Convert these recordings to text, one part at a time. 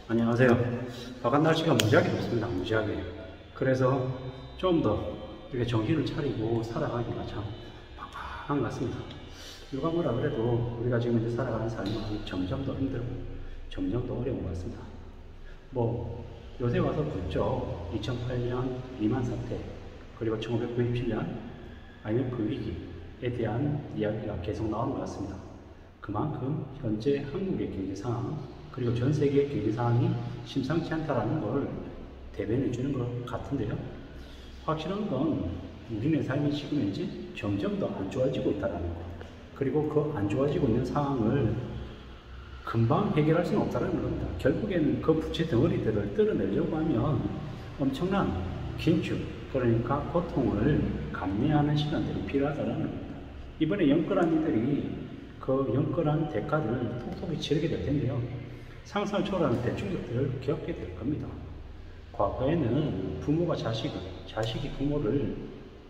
안녕하세요. 바깥 날씨가 무지하게 덥습니다. 무지하게. 그래서 좀 더 이렇게 정신을 차리고 살아가기가 참 팍팍한 것 같습니다. 누가 뭐라 그래도 우리가 지금 이제 살아가는 삶은 점점 더 힘들고 점점 더 어려운 것 같습니다. 뭐 요새 와서 붙죠. 2008년 리만 사태, 그리고 1997년 IMF 위기에 대한 이야기가 계속 나오는 것 같습니다. 그만큼 현재 한국의 경제 상황, 그리고 전 세계의 경제 상황이 심상치 않다라는 걸 대변해 주는 것 같은데요. 확실한 건 우리네 삶이 지금 현재 점점 더 안 좋아지고 있다는 거. 그리고 그 안 좋아지고 있는 상황을 금방 해결할 수는 없다는 겁니다. 결국에는 그 부채 덩어리들을 뜯어내려고 하면 엄청난 긴축, 그러니까 고통을 감내하는 시간들이 필요하다는 겁니다. 이번에 연끌한 이들이 그 연끌한 대가를 톡톡히 치르게 될 텐데요. 상상을 초월하는 대충격들을 겪게 될 겁니다. 과거에는 부모가 자식을, 자식이 부모를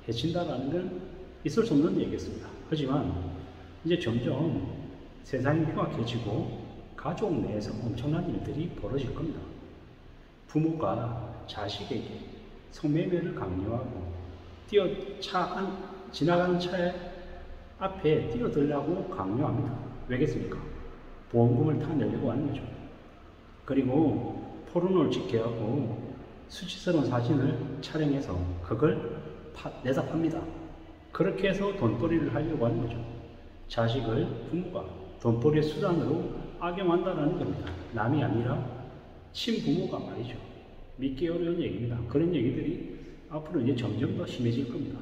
해친다는 건 있을 수 없는 얘기였습니다. 하지만 이제 점점 세상이 흉악해지고 가족 내에서 엄청난 일들이 벌어질 겁니다. 부모가 자식에게 성매매를 강요하고 지나가는 차에 앞에 뛰어들라고 강요합니다. 왜겠습니까? 보험금을 타내려고 하는 거죠. 그리고 포르노를 찍게 하고 수치스러운 사진을 촬영해서 그걸 내다 팝니다. 그렇게 해서 돈벌이를 하려고 하는 거죠. 자식을 부모가 돈벌이의 수단으로 악용한다는 겁니다. 남이 아니라 친부모가 말이죠. 믿기 어려운 얘기입니다. 그런 얘기들이 앞으로 이제 점점 더 심해질 겁니다.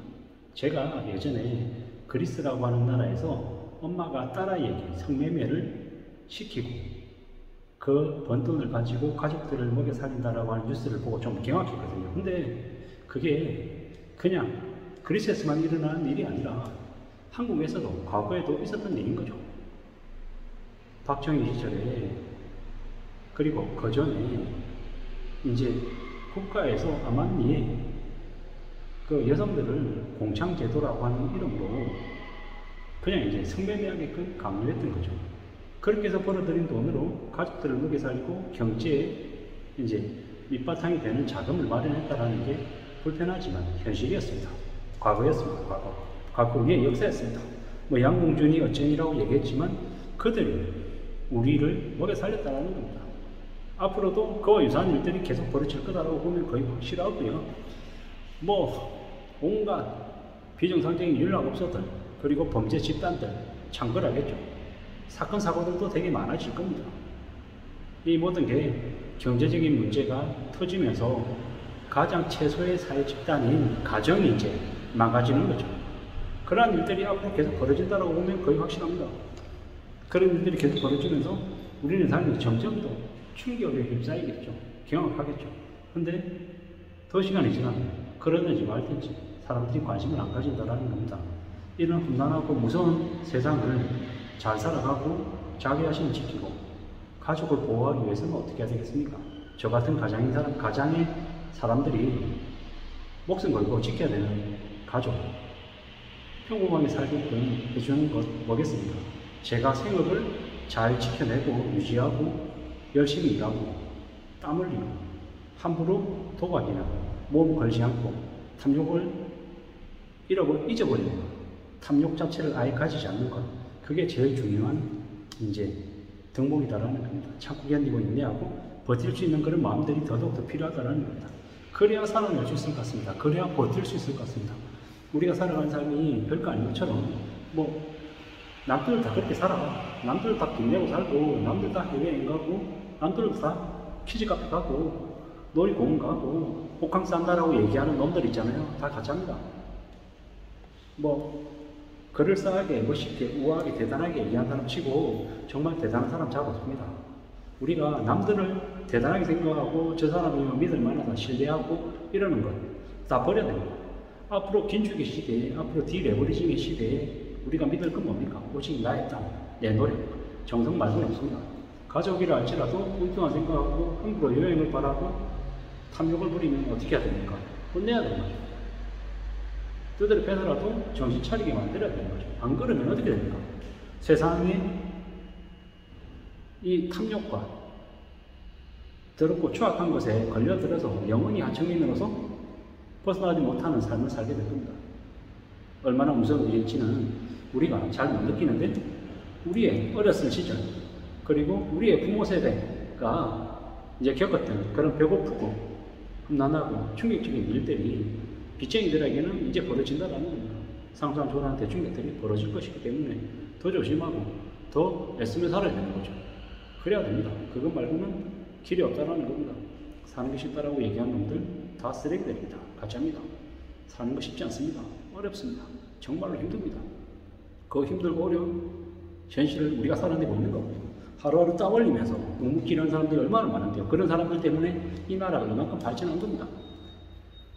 제가 예전에 그리스라고 하는 나라에서 엄마가 딸아이에게 성매매를 시키고 그 번 돈을 가지고 가족들을 먹여 살린다라고 하는 뉴스를 보고 좀 경악했거든요. 근데 그게 그냥 그리스에서만 일어나는 일이 아니라 한국에서도 과거에도 있었던 일인 거죠. 박정희 시절에, 그리고 그 전에 이제 국가에서 암암리에 그 여성들을 공창제도라고 하는 이름으로 그냥 이제 성매매하게끔 강요했던 거죠. 그렇게 해서 벌어들인 돈으로 가족들을 먹여 살리고 경제에 이제 밑바탕이 되는 자금을 마련했다라는 게 불편하지만 현실이었습니다. 과거였습니다. 과거의 역사였습니다. 뭐 양공준이 어쩌니라고 얘기했지만 그들이 우리를 먹여 살렸다라는 겁니다. 앞으로도 그와 유사한 일들이 계속 벌어질 거다라고 보면 거의 확실하고요. 뭐 온갖 비정상적인 윤락업소들, 그리고 범죄 집단들 창궐하겠죠. 사건 사고들도 되게 많아질 겁니다. 이 모든 게 경제적인 문제가 터지면서 가장 최소의 사회 집단인 가정이 이제 망가지는 거죠. 그러한 일들이 앞으로 계속 벌어진다고 보면 거의 확실합니다. 그런 일들이 계속 벌어지면서 우리는 삶이 점점 더 충격에 휩싸이겠죠. 경악하겠죠. 근데 더 시간이 지나면 그러든지 말든지 사람들이 관심을 안 가진다는 겁니다. 이런 험난하고 무서운 세상을 잘 살아가고 자기 자신을 지키고 가족을 보호하기 위해서는 어떻게 해야 되겠습니까? 저 같은 가장의 사람들이 목숨 걸고 지켜야 되는 가족, 평범하게 살게끔 해주는 것 뭐겠습니까? 제가 생업을 잘 지켜내고 유지하고 열심히 일하고 땀 흘리고 함부로 도박이나 몸 걸지 않고 탐욕을 잊어버리는 것, 탐욕 자체를 아예 가지지 않는 것, 그게 제일 중요한 이제 덕목이다라는 겁니다. 참고 견디고 인내하고 버틸 수 있는 그런 마음들이 더더욱 필요하다는 겁니다. 그래야 살아낼 수 있을 것 같습니다. 그래야 버틸 수 있을 것 같습니다. 우리가 살아가는 삶이 별거 아닌 것처럼 뭐 남들 다 그렇게 살아. 남들 다 빚 내고 살고, 남들 다 해외여행 가고, 남들 다 키즈카페 가고, 놀이공원 가고, 호캉스 한다라고 얘기하는 놈들 있잖아요. 다 가짜입니다. 뭐 그럴싸하게, 멋있게, 우아하게, 대단하게 얘기한 사람 치고 정말 대단한 사람 잘 없습니다. 우리가 남들을 대단하게 생각하고 저 사람이면 믿을 만하다 신뢰하고 이러는 것 다 버려야 됩니다. 앞으로 긴축의 시대에, 앞으로 디레버리징의 시대에 우리가 믿을 건 뭡니까? 오직 나의 땀, 내 노력, 정성 말고는 없습니다. 가족이라 할지라도 뚱뚱한 생각하고 함부로 여행을 바라고 탐욕을 부리면 어떻게 해야 됩니까? 혼내야 되는 거죠. 뜯으려 패더라도 정신 차리게 만들어야 되는 거죠. 안 그러면 어떻게 됩니까? 세상에 이 탐욕과 더럽고 추악한 것에 걸려들어서 영원히 하청민으로서 벗어나지 못하는 삶을 살게 될 겁니다. 얼마나 무서운 일인지는 우리가 잘 못 느끼는데 우리의 어렸을 시절 그리고 우리의 부모 세대가 이제 겪었던 그런 배고프고 험난하고 충격적인 일들이 빚쟁이들에게는 이제 벌어진다라는 겁니다. 상상 초월한 대충격들이 벌어질 것이기 때문에 더 조심하고 더 애쓰며 살아야 되는 거죠. 그래야 됩니다. 그것 말고는 길이 없다라는 겁니다. 사는 게 쉽다라고 얘기하는 놈들 다 쓰레기들입니다. 가짜입니다. 사는 거 쉽지 않습니다. 어렵습니다. 정말로 힘듭니다. 그 힘들고 어려운 현실을 우리가 살아내고 있는 거고 하루하루 땀 흘리면서 묵묵히는 사람들이 얼마나 많은데요. 그런 사람들 때문에 이 나라가 이만큼 발전한 겁니다.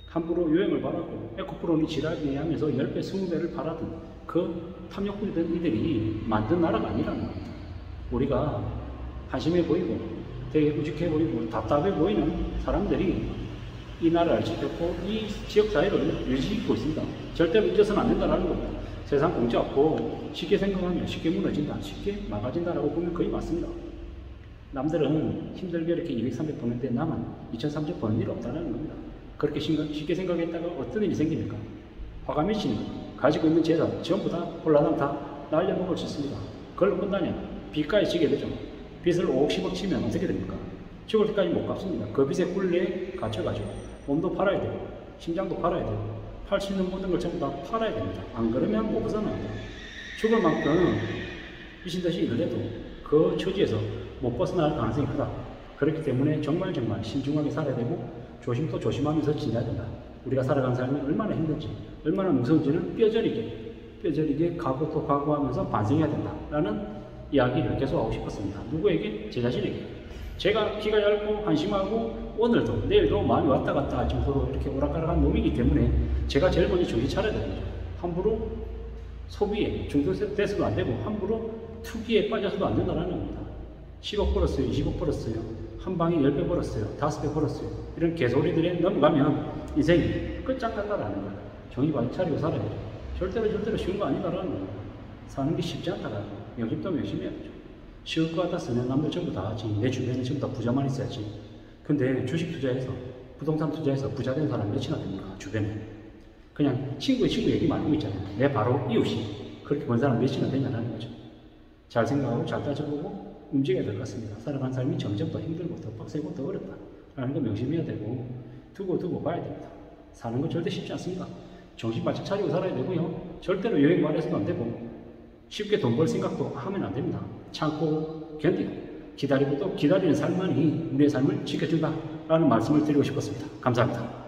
함부로 유행을 바라고 에코프로니 지랄이 하면서 10배, 20배를 바라던 그 탐욕부리던 이들이 만든 나라가 아니라는 겁니다. 우리가 한심해 보이고 되게 우직해 보이고 답답해 보이는 사람들이 이 나라를 지켰고 이 지역 사회를 유지하고 있습니다. 절대로 잊어서는 안 된다는 겁니다. 세상 공짜 없고 쉽게 생각하면 쉽게 무너진다, 쉽게 망가진다라고 보면 거의 맞습니다. 남들은 힘들게 이렇게 200, 300 버는데 남은 2,300 버는 일 없다는 겁니다. 그렇게 쉽게 생각했다가 어떤 일이 생깁니까? 화가 미치는 가지고 있는 재산 전부 다 홀라당 다 날려먹을 수 있습니다. 그걸로 끝나면 빚까지 지게 되죠. 빚을 5억, 10억 치면 어떻게 됩니까? 죽을 때까지 못 갚습니다. 그 빚의 굴레에 갇혀가지고 몸도 팔아야 되고 심장도 팔아야 되고 팔 수 있는 모든 걸 전부 다 팔아야 됩니다. 안 그러면 못 벗어납니다. 죽을 만큼 미친듯이 일을 해도 그 처지에서 못 벗어날 가능성이 크다. 그렇기 때문에 정말 신중하게 살아야 되고 조심도 조심하면서 지내야 된다. 우리가 살아가는 삶이 얼마나 힘든지 얼마나 무서운지는 뼈저리게 각오도 각오하면서 반성해야 된다라는 이야기를 계속하고 싶었습니다. 누구에게? 제 자신에게. 제가 기가 얇고 한심하고 오늘도 내일도 마음이 왔다 갔다 할 정도로 이렇게 오락가락한 놈이기 때문에 제가 제일 먼저 정신 차려야 되는 거죠. 함부로 소비에 중독돼서도 안 되고 함부로 투기에 빠져서도 안 된다는 겁니다. 10억 벌었어요, 20억 벌었어요, 한 방에 10배 벌었어요, 5배 벌었어요, 이런 개소리들에 넘어가면 인생이 끝장난다라는 거예요. 정신 바짝 차리고 살아야죠. 절대로 쉬운 거 아니다라는 거예요. 사는 게 쉽지 않다라는 거예요. 명심도 명심해야죠. 쉬울 것 같았으면 남들 전부 다 하지. 내 주변에 전부 다 부자만 있어야지. 근데 주식 투자해서 부동산 투자해서 부자 된 사람 몇이나 됩니까? 주변에. 그냥 친구 얘기만 하고 있잖아요. 내 바로 이웃이 그렇게 본 사람 몇이나 되냐는 거죠. 잘 생각하고 잘 따져보고 움직여야 될 것 같습니다. 살아가는 삶이 점점 더 힘들고 더 빡세고 더 어렵다라는 거 명심해야 되고 두고 봐야 됩니다. 사는 건 절대 쉽지 않습니다. 정신 바짝 차리고 살아야 되고요. 절대로 여행 말해서도 안 되고 쉽게 돈 벌 생각도 하면 안 됩니다. 참고 견디고 기다리고 또 기다리는 삶만이 우리의 삶을 지켜준다라는 말씀을 드리고 싶었습니다. 감사합니다.